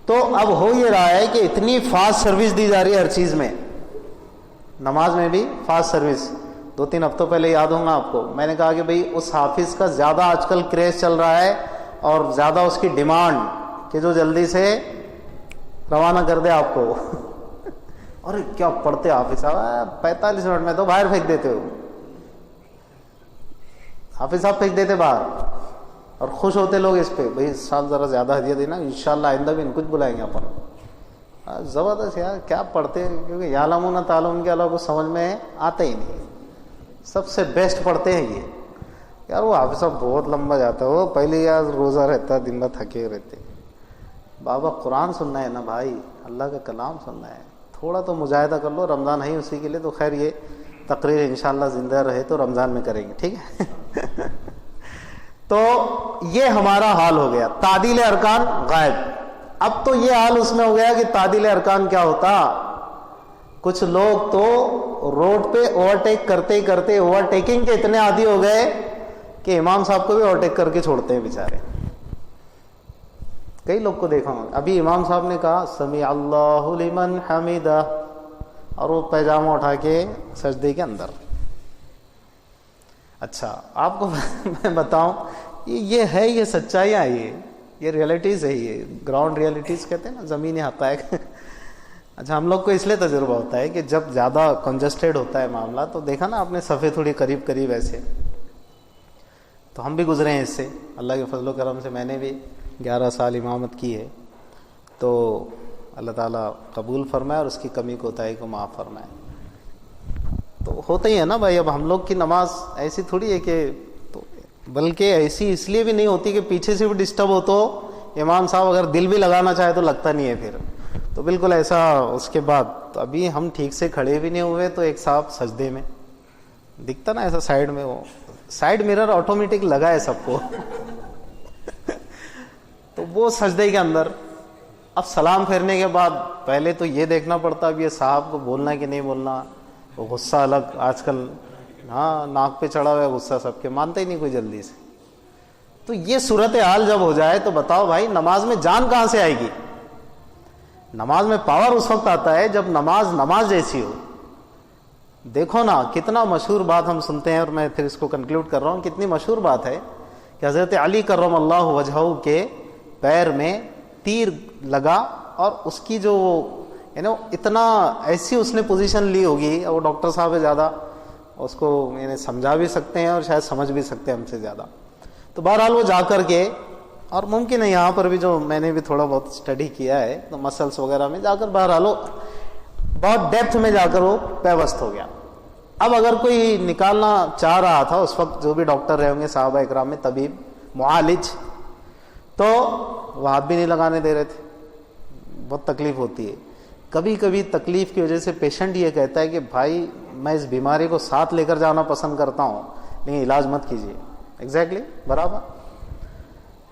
تو اب ہو یہ رہا ہے کہ اتنی فاسٹ سروس دی جا رہی ہے ہر چیز میں، نماز میں بھی فاسٹ سروس. 2-3 ہفتوں پہلے یاد ہوگا آپ کو، میں نے کہا کہ بھئی اس حافظ کا زیادہ آج کل کریز چل رہا ہے اور زیادہ اس کی ڈیمانڈ کہ جو جلدی سے روانہ کر دے آپ کو. ارے کیا پڑھتے حافظ صاحب، 45 منٹ میں تو باہر پھینک دیتے ہو. حافظ صاحب پھینک دیتے باہر، اور خوش ہوتے لوگ اس پہ، بھئی اس سال ذرا زیادہ ہدیہ دینا، انشاءاللہ آئندہ بھی ان کچھ بلائیں گے اپن. زبردست یار، کیا پڑھتے ہیں، کیونکہ یعلمون تعلم کے علاوہ کچھ سمجھ میں آتا ہی نہیں. سب سے بیسٹ پڑھتے ہیں یہ. یار وہ حافظ صاحب بہت لمبا جاتا ہے، وہ پہلے یار روزہ رہتا ہے، دن بھر تھکے رہتے. بابا قرآن سننا ہے نا بھائی، اللہ کا کلام سننا ہے، تھوڑا تو مجاہدہ کر لو. رمضان ہے اسی کے لیے تو خیر یہ تقریر انشاءاللہ زندہ رہے تو رمضان میں کریں گے، ٹھیک ہے. تو یہ ہمارا حال ہو گیا، تعدیل ارکان غائب. اب تو یہ حال اس میں ہو گیا کہ تعدیل ارکان کیا ہوتا. کچھ لوگ تو روڈ پہ اوورٹیک کرتے کرتے اوور ٹیکنگ کے اتنے عادی ہو گئے کہ امام صاحب کو بھی اوورٹیک کر کے چھوڑتے ہیں بیچارے. کئی لوگ کو دیکھا ہوں، ابھی امام صاحب نے کہا سمیع اللہ لمن حمیدہ، اور وہ پیجامہ اٹھا کے سجدے کے اندر. اچھا آپ کو میں بتاؤں، یہ ہے، یہ سچائیاں، یہ ریئلٹیز ہے، یہ گراؤنڈ ریئلٹیز کہتے ہیں نا، زمینی حقائق. اچھا ہم لوگ کو اس لیے تجربہ ہوتا ہے کہ جب زیادہ کنجسٹڈ ہوتا ہے معاملہ، تو دیکھا نا آپ نے صفحے تھوڑی قریب قریب ایسے، تو ہم بھی گزرے ہیں اس سے اللہ کے فضل و کرم سے. میں نے بھی 11 سال امامت کی ہے، تو اللہ تعالیٰ قبول فرمائے اور اس کی کمی کوتاہی کو معاف فرمائے. تو ہوتا ہی ہے نا بھائی. اب ہم لوگ کی نماز ایسی تھوڑی ہے کہ، تو بلکہ ایسی اس لیے بھی نہیں ہوتی کہ پیچھے سے بھی ڈسٹرب ہو، تو امام صاحب اگر دل بھی لگانا چاہے تو لگتا نہیں ہے پھر. تو بالکل ایسا. اس کے بعد تو ابھی ہم ٹھیک سے کھڑے بھی نہیں ہوئے، تو ایک صاحب سجدے میں دکھتا نا ایسا سائیڈ میں، وہ سائیڈ مرر آٹومیٹک لگا ہے سب کو. تو وہ سجدے کے اندر. اب سلام پھیرنے کے بعد پہلے تو یہ دیکھنا پڑتا اب یہ صاحب کو بولنا ہے کہ نہیں بولنا. وہ غصہ الگ آج کل، ہاں ناک پہ چڑھا ہوا ہے غصہ سب کے، مانتا ہی نہیں کوئی جلدی سے. تو یہ صورتحال جب ہو جائے تو بتاؤ بھائی نماز میں جان کہاں سے آئے گی. نماز میں پاور اس وقت آتا ہے جب نماز جیسی ہو. دیکھو نا کتنا مشہور بات ہم سنتے ہیں، اور میں پھر اس کو کنکلوڈ کر رہا ہوں. کتنی مشہور بات ہے کہ حضرت علی کرم اللہ وجہہ کے پیر میں تیر لگا، اور اس کی جو یعنی اتنا ایسی اس نے پوزیشن لی ہوگی، وہ ڈاکٹر صاحب ہے زیادہ اس کو یعنی سمجھا بھی سکتے ہیں اور شاید سمجھ بھی سکتے ہیں ہم سے زیادہ. تو بہرحال وہ جا کر کے، اور ممکن ہے یہاں پر بھی جو میں نے بھی تھوڑا بہت اسٹڈی کیا ہے تو مسلس وغیرہ میں جا کر بہرحال بہت ڈیپتھ میں جا کر وہ پیوست ہو گیا. اب اگر کوئی نکالنا چاہ رہا تھا اس وقت، جو بھی ڈاکٹر رہے ہوں گے صحابہ اکرام میں، طبیب معالج، تو وہ ہاتھ بھی نہیں لگانے دے رہے تھے. بہت تکلیف ہوتی ہے. کبھی کبھی تکلیف کی وجہ سے پیشنٹ یہ کہتا ہے کہ بھائی میں اس بیماری کو ساتھ لے کر جانا پسند کرتا ہوں، لیکن علاج مت کیجیے. ایگزیکٹلی برابر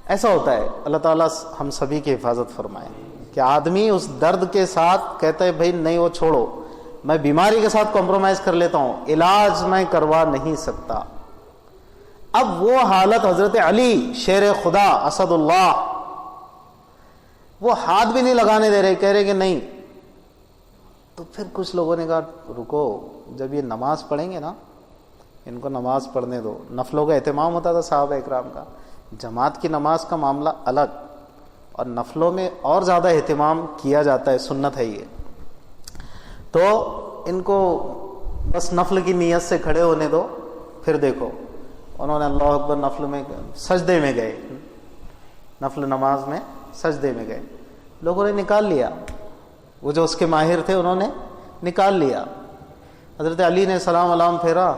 ایسا ہوتا ہے. اللہ تعالیٰ ہم سبھی کی حفاظت فرمائے کہ آدمی اس درد کے ساتھ کہتا ہے بھائی نہیں وہ چھوڑو، میں بیماری کے ساتھ کمپرومائز کر لیتا ہوں، علاج میں کروا نہیں سکتا. اب وہ حالت حضرت علی شیر خدا اسد اللہ، وہ ہاتھ بھی نہیں لگانے دے رہے، کہہ رہے کہ نہیں. تو پھر کچھ لوگوں نے کہا رکو، جب یہ نماز پڑھیں گے نا، ان کو نماز پڑھنے دو. نفلوں کا اہتمام ہوتا تھا صحابہ اکرام کا، جماعت کی نماز کا معاملہ الگ، اور نفلوں میں اور زیادہ اہتمام کیا جاتا ہے، سنت ہے یہ. تو ان کو بس نفل کی نیت سے کھڑے ہونے دو. پھر دیکھو انہوں نے اللہ اکبر نفل میں سجدے میں گئے، نفل نماز میں سجدے میں گئے. لوگوں نے نکال لیا، وہ جو اس کے ماہر تھے انہوں نے نکال لیا. حضرت علی نے سلام علام پھیرا،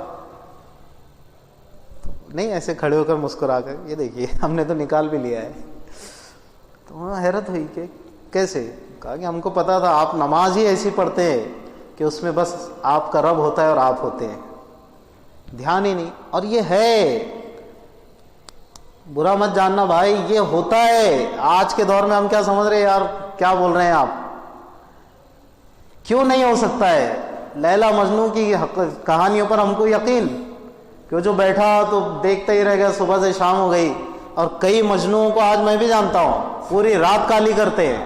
نہیں ایسے کھڑے ہو کر مسکرا کر یہ دیکھیے ہم نے تو نکال بھی لیا ہے. تو وہاں حیرت ہوئی کہ کیسے. کہا کہ ہم کو پتا تھا آپ نماز ہی ایسی پڑھتے ہیں کہ اس میں بس آپ کا رب ہوتا ہے اور آپ ہوتے ہیں، دھیان ہی نہیں. اور یہ ہے، برا مت جاننا بھائی، یہ ہوتا ہے. آج کے دور میں ہم کیا سمجھ رہے ہیں یار، کیا بول رہے ہیں آپ، کیوں نہیں ہو سکتا ہے. لیلا مجنو کی کہانیوں پر ہم کو یقین کہ جو بیٹھا تو دیکھتا ہی رہ گیا، صبح سے شام ہو گئی. اور کئی مجنوؤں کو آج میں بھی جانتا ہوں، پوری رات کالی کرتے ہیں.